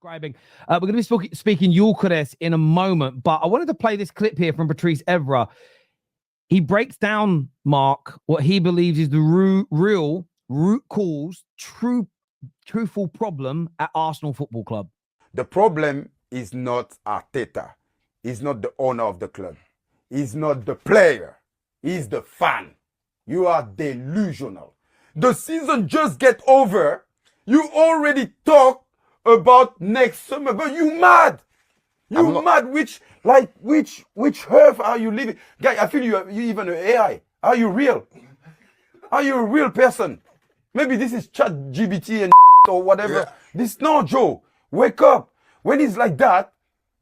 Subscribing. We're going to be speaking Gyokeres in a moment, but I wanted to play this clip here from Patrice Evra. He breaks down, Mark, what he believes is the real root cause, truthful problem at Arsenal Football Club. The problem is not Arteta. He's not the owner of the club. He's not the player. He's the fan. You are delusional. The season just get over. You already talk about next summer, but you mad. You mad. Which earth are you living? Guy, I feel you even an AI. Are you real? Are you a real person? Maybe this is chat GBT and or whatever. Yeah. This no, Joe. Wake up. When it's like that,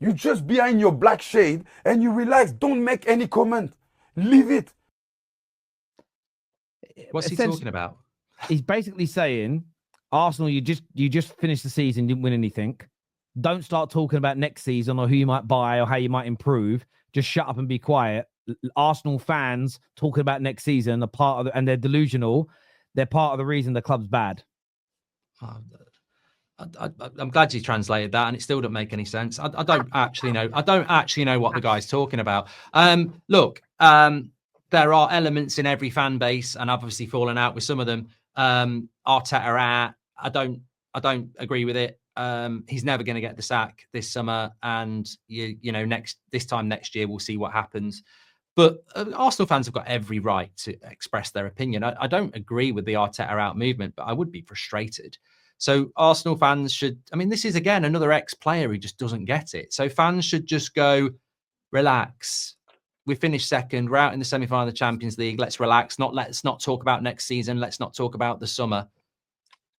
you just behind your black shade and you relax. Don't make any comment. Leave it. What's he talking about? He's basically saying, Arsenal, you just finished the season, didn't win anything. Don't start talking about next season or who you might buy or how you might improve. Just shut up and be quiet. Arsenal fans talking about next season are part of and they're delusional. They're part of the reason the club's bad. I'm glad you translated that, and it still doesn't make any sense. I don't actually know. I don't actually know what the guy's talking about. Look, there are elements in every fan base, and I've obviously fallen out with some of them. Arteta out. I don't agree with it. He's never going to get the sack this summer, and this time next year we'll see what happens. But Arsenal fans have got every right to express their opinion. I don't agree with the Arteta out movement, but I would be frustrated. So Arsenal fans should, this is again another ex-player who just doesn't get it. So fans should just go, relax. We finished second. We're out in the semi-final of the Champions League. Let's relax. Let's not talk about next season. Let's not talk about the summer.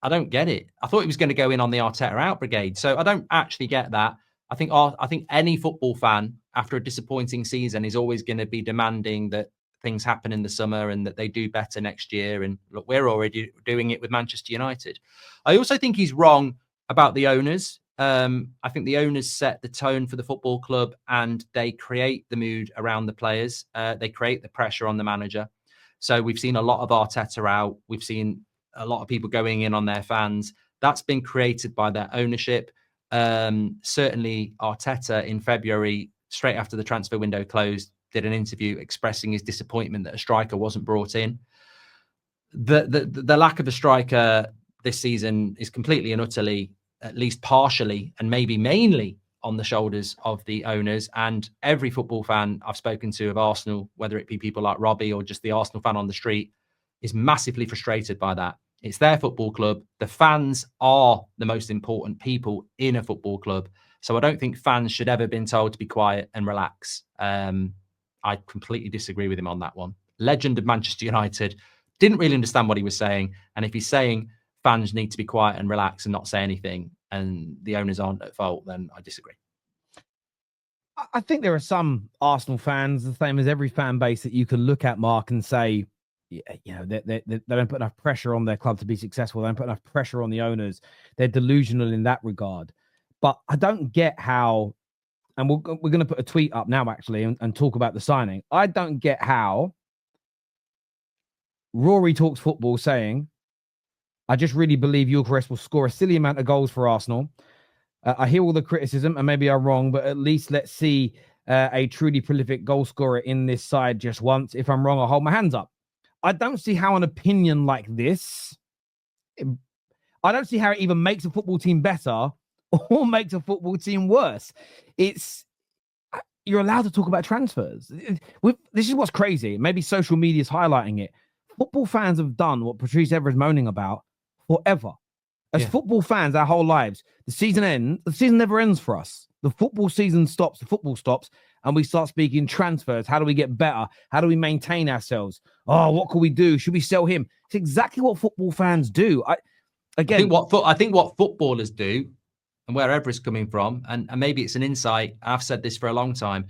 I don't get it. I thought he was going to go in on the Arteta out brigade. So I don't actually get that. I think any football fan after a disappointing season is always going to be demanding that things happen in the summer and that they do better next year. And look, we're already doing it with Manchester United. I also think he's wrong about the owners. I think the owners set the tone for the football club and they create the mood around the players. They create the pressure on the manager. So we've seen a lot of Arteta out. We've seen a lot of people going in on their fans. That's been created by their ownership. Certainly Arteta in February, straight after the transfer window closed, did an interview expressing his disappointment that a striker wasn't brought in. The lack of a striker this season is completely and utterly, at least partially, and maybe mainly on the shoulders of the owners. And every football fan I've spoken to of Arsenal, whether it be people like Robbie or just the Arsenal fan on the street, is massively frustrated by that. It's their football club. The fans are the most important people in a football club. So I don't think fans should ever been told to be quiet and relax. I completely disagree with him on that one. Legend of Manchester United, didn't really understand what he was saying. And if he's saying fans need to be quiet and relax and not say anything and the owners aren't at fault, then I disagree. I think there are some Arsenal fans, the same as every fan base, that you can look at, Mark, and say, they don't put enough pressure on their club to be successful. They don't put enough pressure on the owners. They're delusional in that regard. But I don't get how, and we're going to put a tweet up now, actually, and talk about the signing. I don't get how Rory talks football saying, I just really believe Gyokeres will score a silly amount of goals for Arsenal. I hear all the criticism, and maybe I'm wrong, but at least let's see a truly prolific goal scorer in this side just once. If I'm wrong, I'll hold my hands up. I don't see how an opinion like this, I don't see how it even makes a football team better or makes a football team worse. You're allowed to talk about transfers. This is what's crazy. Maybe social media is highlighting it. Football fans have done what Patrice Evra is moaning about forever. As football fans, our whole lives, the season never ends for us. The football season stops, the football stops, and we start speaking transfers. How do we get better? How do we maintain ourselves? Oh, what can we do? Should we sell him? It's exactly what football fans do. I think what footballers do, and where Evra's coming from, and maybe it's an insight, I've said this for a long time,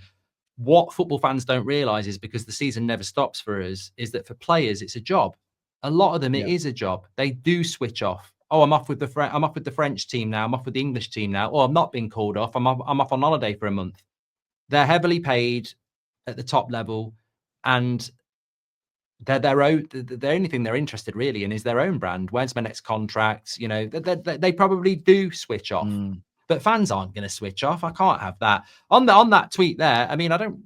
what football fans don't realise is, because the season never stops for us, is that for players, it's a job. A lot of them, it is a job. They do switch off. Oh, I'm off with the French team now. I'm off with the English team now. Oh, I'm not being called off. I'm off on holiday for a month. They're heavily paid at the top level, and the only thing they're interested really in is their own brand. When's my next contract? They probably do switch off. but fans aren't going to switch off. I can't have that. On that tweet there, I mean, I don't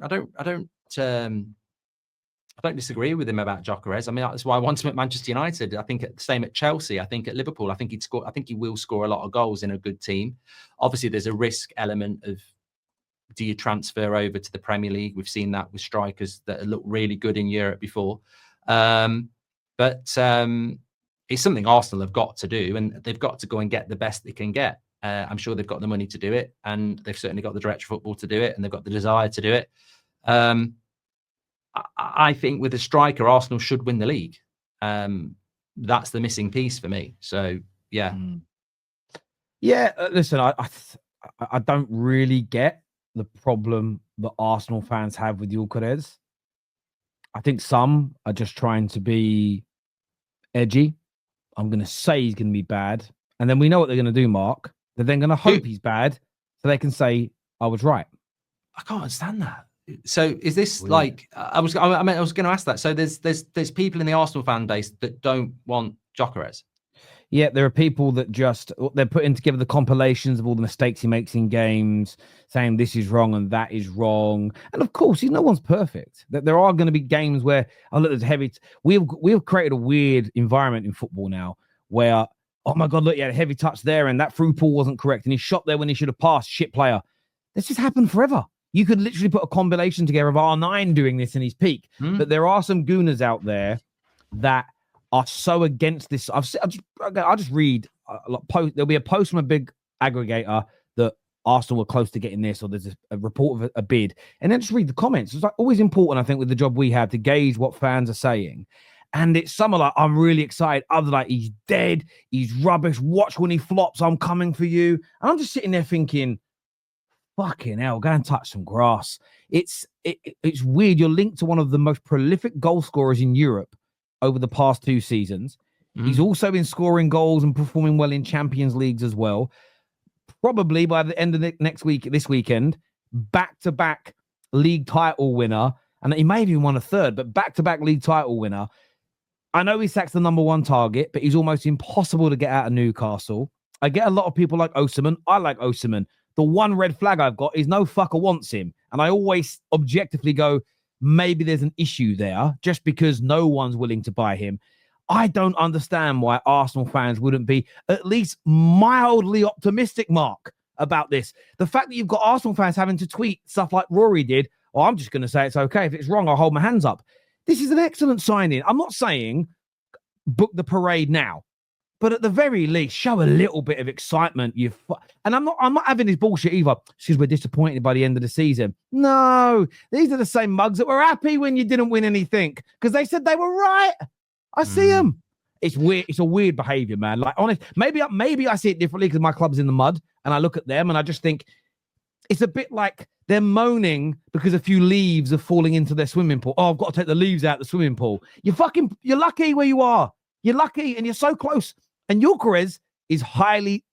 disagree with him about Gyokeres. I mean, that's why I want him at Manchester United. I think the same at Chelsea. I think at Liverpool, I think he will score a lot of goals in a good team. Obviously, there's a risk element of, do you transfer over to the Premier League? We've seen that with strikers that look really good in Europe before. But it's something Arsenal have got to do, and they've got to go and get the best they can get. I'm sure they've got the money to do it, and they've certainly got the director of football to do it, and they've got the desire to do it. I think with a striker, Arsenal should win the league. That's the missing piece for me. So, yeah. Yeah, listen, I don't really get the problem that Arsenal fans have with Gyokeres. I think some are just trying to be edgy. I'm going to say he's going to be bad. And then we know what they're going to do, Mark. They're then going to hope he's bad so they can say, I was right. I can't understand that. So is this weird? Like, I was going to ask that. So there's people in the Arsenal fan base that don't want Gyokeres. Yeah, there are people that they're putting together the compilations of all the mistakes he makes in games, saying this is wrong and that is wrong. And of course, no one's perfect. There are going to be games where, oh, look, there's heavy. We've created a weird environment in football now where, oh my God, look, he had a heavy touch there and that through ball wasn't correct and he shot there when he should have passed. Shit player. This just happened forever. You could literally put a compilation together of R9 doing this in his peak. But there are some gooners out there that are so against this. I'll just read. There'll be a post from a big aggregator that Arsenal were close to getting this, or there's a report of a bid, and then just read the comments. It's like always important, I think, with the job we have to gauge what fans are saying. And it's some are like, I'm really excited. Others like, he's dead. He's rubbish. Watch when he flops. I'm coming for you. And I'm just sitting there thinking, fucking hell, go and touch some grass. It's weird. You're linked to one of the most prolific goal scorers in Europe over the past 2 seasons. He's also been scoring goals and performing well in Champions Leagues as well. Probably by the end of this weekend, back-to-back league title winner. And he may have even won a third, but back-to-back league title winner. I know Isak's the number 1 target, but he's almost impossible to get out of Newcastle. I get a lot of people like Osimhen. I like Osimhen. The one red flag I've got is no fucker wants him. And I always objectively go, maybe there's an issue there just because no one's willing to buy him. I don't understand why Arsenal fans wouldn't be at least mildly optimistic, Mark, about this. The fact that you've got Arsenal fans having to tweet stuff like Rory did, oh, I'm just going to say it's okay. If it's wrong, I'll hold my hands up. This is an excellent signing. I'm not saying book the parade now, but at the very least, show a little bit of excitement. And I'm not having this bullshit either. Because we're disappointed by the end of the season. No, these are the same mugs that were happy when you didn't win anything because they said they were right. I see them. It's weird. It's a weird behavior, man. Like, honest, maybe I see it differently because my club's in the mud, and I look at them and I just think it's a bit like they're moaning because a few leaves are falling into their swimming pool. Oh, I've got to take the leaves out of the swimming pool. You're lucky where you are. You're lucky, and you're so close. And Gyokeres is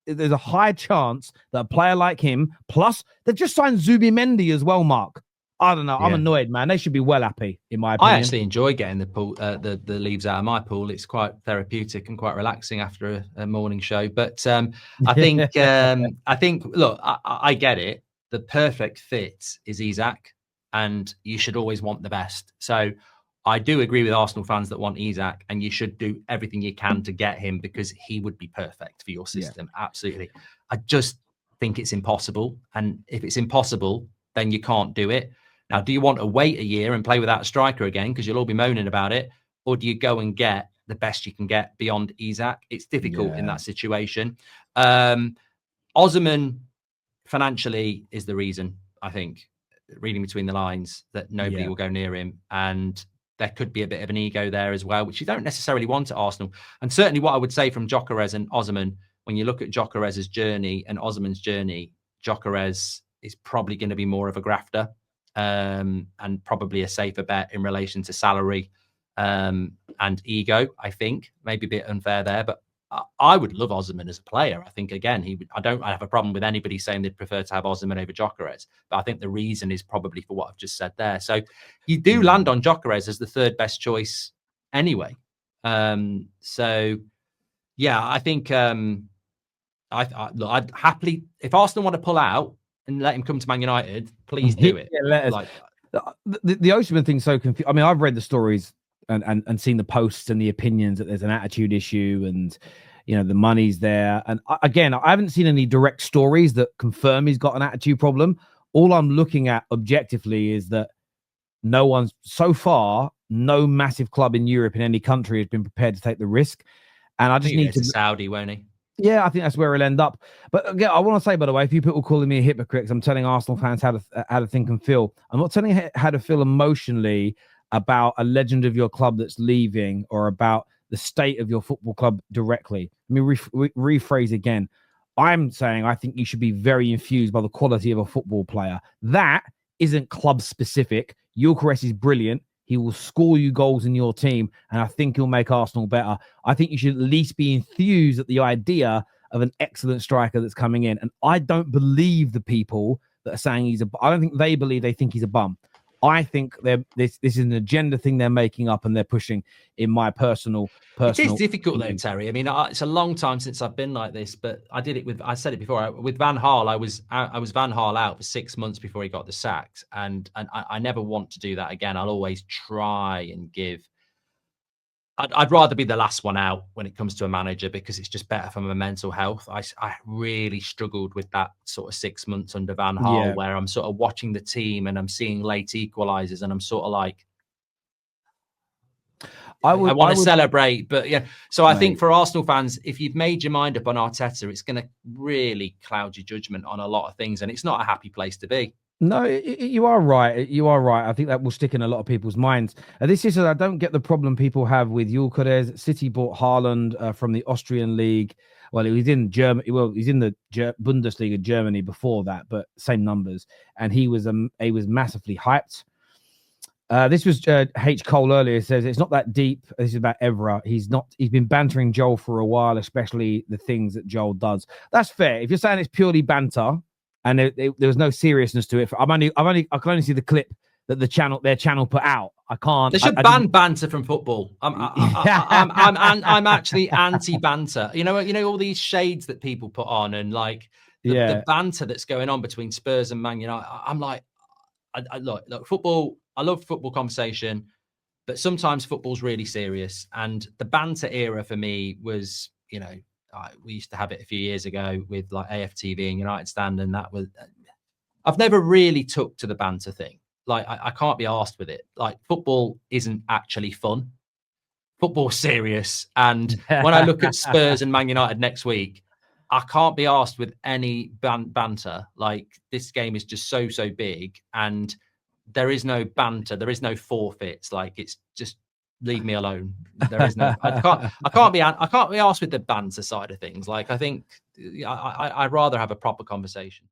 there's a high chance that a player like him, plus they've just signed Zubimendi as well, Mark. I don't know. I'm annoyed, man. They should be well happy, in my opinion. I actually enjoy getting the pool, the leaves out of my pool. It's quite therapeutic and quite relaxing after a morning show. But I think, look, I get it. The perfect fit is Isak, and you should always want the best. So I do agree with Arsenal fans that want Isak, and you should do everything you can to get him because he would be perfect for your system. Yeah. Absolutely. I just think it's impossible. And if it's impossible, then you can't do it. Now, do you want to wait a year and play without a striker again because you'll all be moaning about it? Or do you go and get the best you can get beyond Isak? It's difficult in that situation. Osimhen financially is the reason, I think, reading between the lines, that nobody will go near him. And there could be a bit of an ego there as well, which you don't necessarily want at Arsenal. And certainly what I would say from Gyokeres and Osimhen, when you look at Gyokeres' journey and Osimhen's journey, Gyokeres is probably going to be more of a grafter. And probably a safer bet in relation to salary and ego. I think maybe a bit unfair there, but I would love Osimhen as a player. I think again, I have a problem with anybody saying they'd prefer to have Osimhen over Gyokeres, but I think the reason is probably for what I've just said there. So you do land on Gyokeres as the third best choice anyway. So yeah, I think Look, I'd happily, if Arsenal want to pull out and let him come to Man United, please do it. Yeah, let us. Like, the Osimhen thing's so confusing. I mean, I've read the stories and seen the posts and the opinions that there's an attitude issue and, you know, the money's there. And again, I haven't seen any direct stories that confirm he's got an attitude problem. All I'm looking at objectively is that so far, no massive club in Europe in any country has been prepared to take the risk. And I just need to Saudi, won't he? Yeah, I think that's where he'll end up. But again, I want to say, by the way, if you people calling me a hypocrite, I'm telling Arsenal fans how to think and feel. I'm not telling you how to feel emotionally about a legend of your club that's leaving or about the state of your football club directly. Let me rephrase again. I'm saying I think you should be very infused by the quality of a football player. That isn't club specific. Gyokeres is brilliant. He will score you goals in your team, and I think he'll make Arsenal better. I think you should at least be enthused at the idea of an excellent striker that's coming in. And I don't believe the people that are saying I don't think they think he's a bum. I think this is an agenda thing they're making up and they're pushing, in my personal. It is difficult though, Terry. I mean, it's a long time since I've been like this, but I said it before, with Van Gaal. I was Van Gaal out for 6 months before he got the sacked, and I never want to do that again. I'll always try and give. I'd rather be the last one out when it comes to a manager, because it's just better for my mental health. I really struggled with that sort of 6 months under Van Gaal, where I'm sort of watching the team and I'm seeing late equalizers and I'm sort of like, I want to celebrate, but yeah. So I think for Arsenal fans, if you've made your mind up on Arteta, it's going to really cloud your judgment on a lot of things, and it's not a happy place to be. No, you are right. You are right. I think that will stick in a lot of people's minds. This is, I don't get the problem people have with Gyokeres. City bought Haaland from the Austrian league. Well, he was in Germany. Well, he's in the Bundesliga Germany before that, but same numbers. And he was massively hyped. This was H. Cole earlier. Says it's not that deep. This is about Evra. He's been bantering Joel for a while, especially the things that Joel does. That's fair. If you're saying it's purely banter, and there was no seriousness to it. I can only see the clip that their channel put out. I can't. They should ban banter from football. I'm actually anti-banter. You know all these shades that people put on, and like the banter that's going on between Spurs and Man United. I'm like, look, football. I love football conversation, but sometimes football's really serious. And the banter era for me was, we used to have it a few years ago with like AFTV and United Stand, and that was. I've never really took to the banter thing. Like I can't be arsed with it. Like football isn't actually fun. Football's serious, and when I look at Spurs and Man United next week, I can't be arsed with any banter. Like this game is just so big, and there is no banter. There is no forfeits. Like it's just. Leave me alone. There is no. I can't be asked with the banter side of things. Like I think I'd rather have a proper conversation.